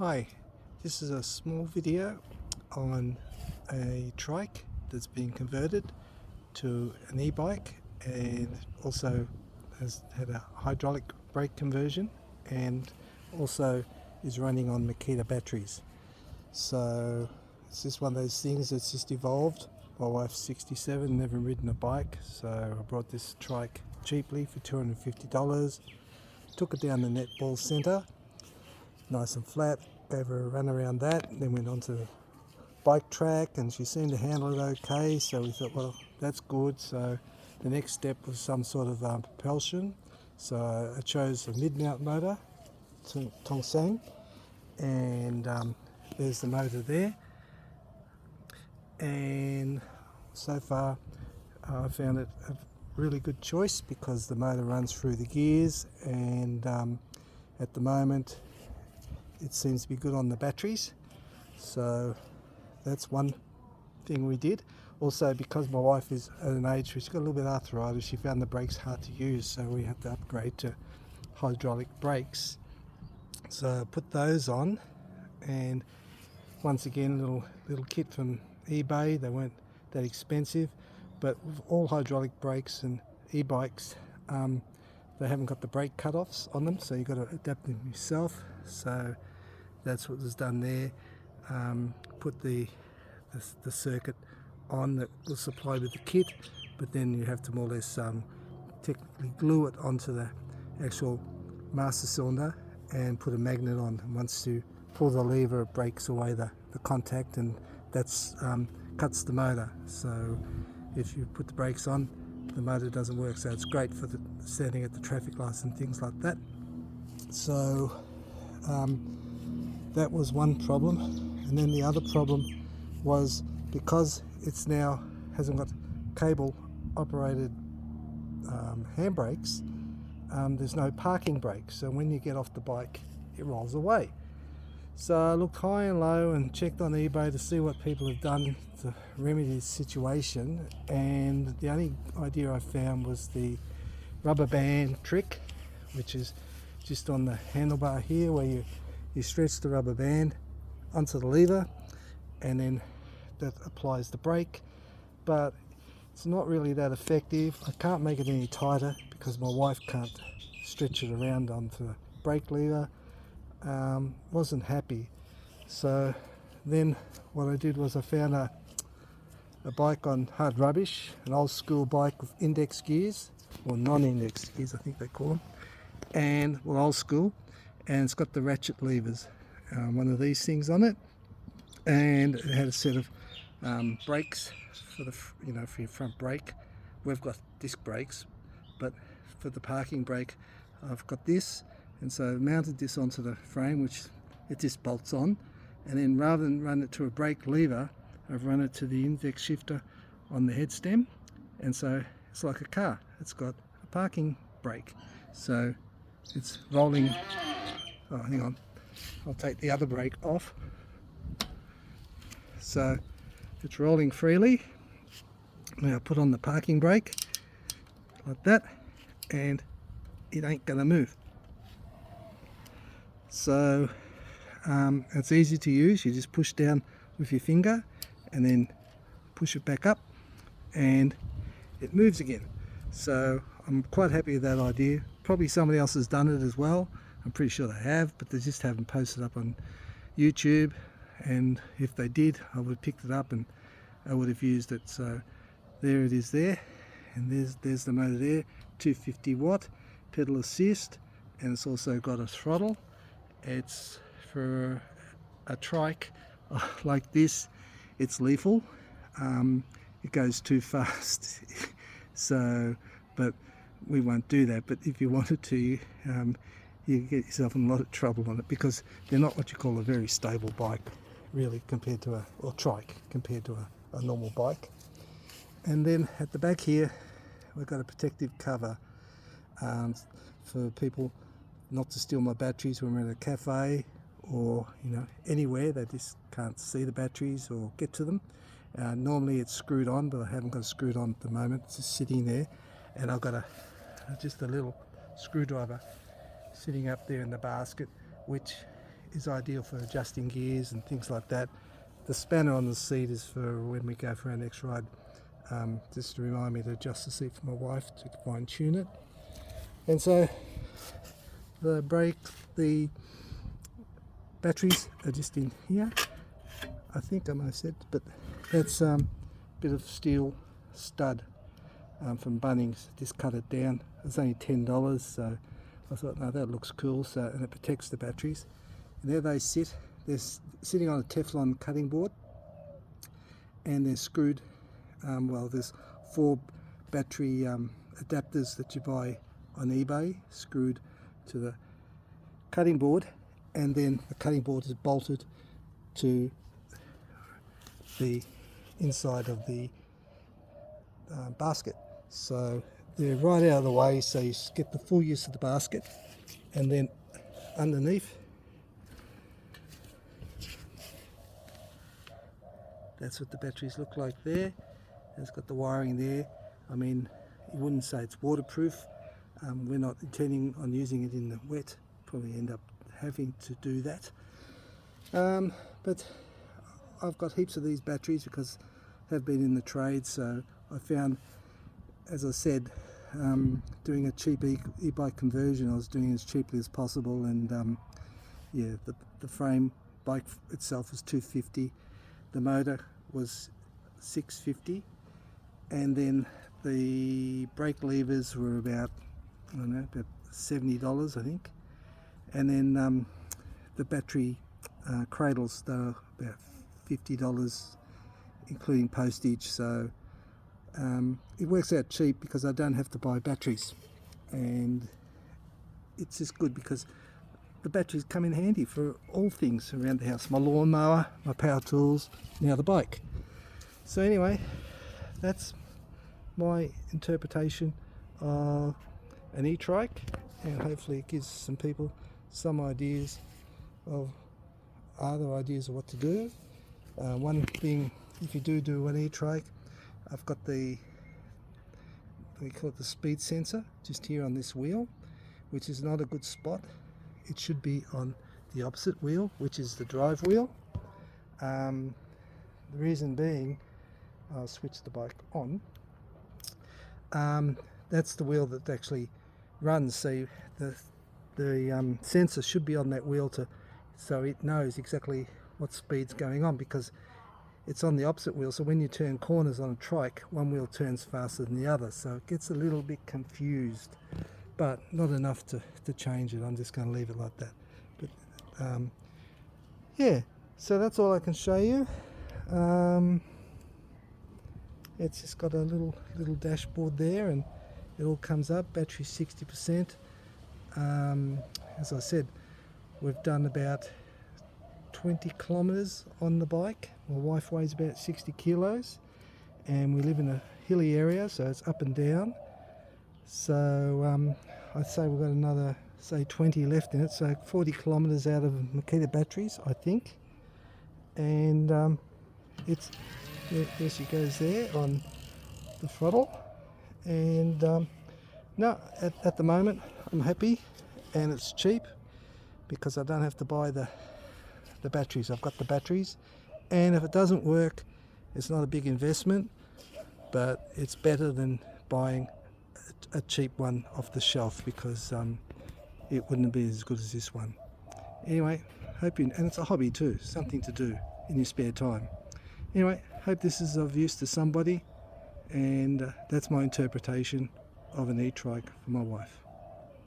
Hi, this is a small video on a trike that's been converted to an e-bike and also has had a hydraulic brake conversion and also is running on Makita batteries. So it's just one of those things that's just evolved. My wife's 67, never ridden a bike, so I brought this trike cheaply for $250, took it down the netball centre, nice and flat, gave her a run around that, then went on to the bike track and she seemed to handle it okay, so we thought, well, that's good. So the next step was some sort of propulsion, so I chose a mid-mount motor, Tongsang, and there's the motor there, and so far I found it a really good choice because the motor runs through the gears, and at the moment it seems to be good on the batteries. So that's one thing we did. Also, because my wife is at an age where she's got a little bit of arthritis, she found the brakes hard to use, so we had to upgrade to hydraulic brakes. So I put those on, and once again, little kit from eBay. They weren't that expensive, but with all hydraulic brakes and e-bikes, they haven't got the brake cut-offs on them, so you've got to adapt them yourself. So that's what was done there. Put the circuit on that was supplied with the kit, but then you have to more or less technically glue it onto the actual master cylinder and put a magnet on. And once you pull the lever, it breaks away the contact, and that's cuts the motor. So if you put the brakes on, the motor doesn't work. So it's great for the standing at the traffic lights and things like that. So that was one problem, and then the other problem was because it's now hasn't got cable operated handbrakes, there's no parking brake, so when you get off the bike it rolls away. So I looked high and low and checked on eBay to see what people have done to remedy this situation, and the only idea I found was the rubber band trick, which is just on the handlebar here, where you stretch the rubber band onto the lever and then that applies the brake, but it's not really that effective. I can't make it any tighter because my wife can't stretch it around onto the brake lever. Wasn't happy. So then what I did was I found a bike on Hard Rubbish, an old school bike with index gears, or non-index gears I think they call them, and well, old school, and it's got the ratchet levers, one of these things on it, and it had a set of brakes for the for your front brake. We've got disc brakes, but for the parking brake I've got this, and so I've mounted this onto the frame, which it just bolts on, and then rather than run it to a brake lever, I've run it to the index shifter on the head stem, and so it's like a car. It's got a parking brake, so it's rolling. Oh, hang on, I'll take the other brake off. So it's rolling freely. Now I put on the parking brake like that, and it ain't gonna move. So it's easy to use. You just push down with your finger and then push it back up and it moves again. So I'm quite happy with that idea. Probably somebody else has done it as well. I'm pretty sure they have, but they just haven't posted up on YouTube, and if they did, I would have picked it up and I would have used it. So there it is there, and there's the motor there, 250 watt pedal assist, and it's also got a throttle. It's for a trike like this, it's lethal. It goes too fast. So, but we won't do that. But if you wanted to, you get yourself in a lot of trouble on it, because they're not what you call a very stable bike, really, compared to or trike compared to a normal bike. And then at the back here, we've got a protective cover for people not to steal my batteries when we're at a cafe or anywhere. They just can't see the batteries or get to them. Normally it's screwed on, but I haven't got it screwed on at the moment. It's just sitting there, and I've got just a little screwdriver sitting up there in the basket, which is ideal for adjusting gears and things like that. The spanner on the seat is for when we go for our next ride, just to remind me to adjust the seat for my wife to fine tune it. And so the batteries are just in here. I think I might have said, but that's a bit of steel stud from Bunnings. Just cut it down. It's only $10, so I thought, no, that looks cool. So, and it protects the batteries. And there they sit. They're sitting on a Teflon cutting board, and they're screwed. Well, there's 4 battery adapters that you buy on eBay, screwed to the cutting board, and then the cutting board is bolted to the inside of the basket. So they're right out of the way, so you get the full use of the basket. And then underneath, that's what the batteries look like there. It's got the wiring there. I mean, you wouldn't say it's waterproof. We're not intending on using it in the wet. Probably end up having to do that. But I've got heaps of these batteries because I have been in the trade, so I found, as I said, doing a cheap e-bike conversion, I was doing it as cheaply as possible, and yeah, the frame bike itself was $250, the motor was $650, and then the brake levers were about, I don't know, about $70, I think, and then the battery cradles, they were about $50, including postage. So it works out cheap because I don't have to buy batteries, and it's just good because the batteries come in handy for all things around the house. My lawnmower, my power tools, now the bike. So anyway, that's my interpretation of an Etrike, and hopefully it gives some people some ideas of other ideas of what to do. One thing, if you do an Etrike, I've got we call it the speed sensor just here on this wheel, which is not a good spot. It should be on the opposite wheel, which is the drive wheel. The reason being, I'll switch the bike on. That's the wheel that actually runs. So the sensor should be on that wheel so it knows exactly what speed's going on, because it's on the opposite wheel. So when you turn corners on a trike, one wheel turns faster than the other, so it gets a little bit confused, but not enough to change it. I'm just going to leave it like that. But yeah, so that's all I can show you. It's just got a little dashboard there, and it all comes up. Battery 60%. As I said, we've done about 20 kilometers on the bike. My wife weighs about 60 kilos, and we live in a hilly area, so it's up and down. So I'd say we've got another, say, 20 left in it, so 40 kilometers out of Makita batteries, I think. And there she goes there on the throttle. And no, at the moment I'm happy, and it's cheap because I don't have to buy the batteries. I've got the batteries, and if it doesn't work, it's not a big investment, but it's better than buying a cheap one off the shelf, because it wouldn't be as good as this one. Anyway, and it's a hobby too, something to do in your spare time. Anyway, hope this is of use to somebody, and that's my interpretation of an Etrike for my wife.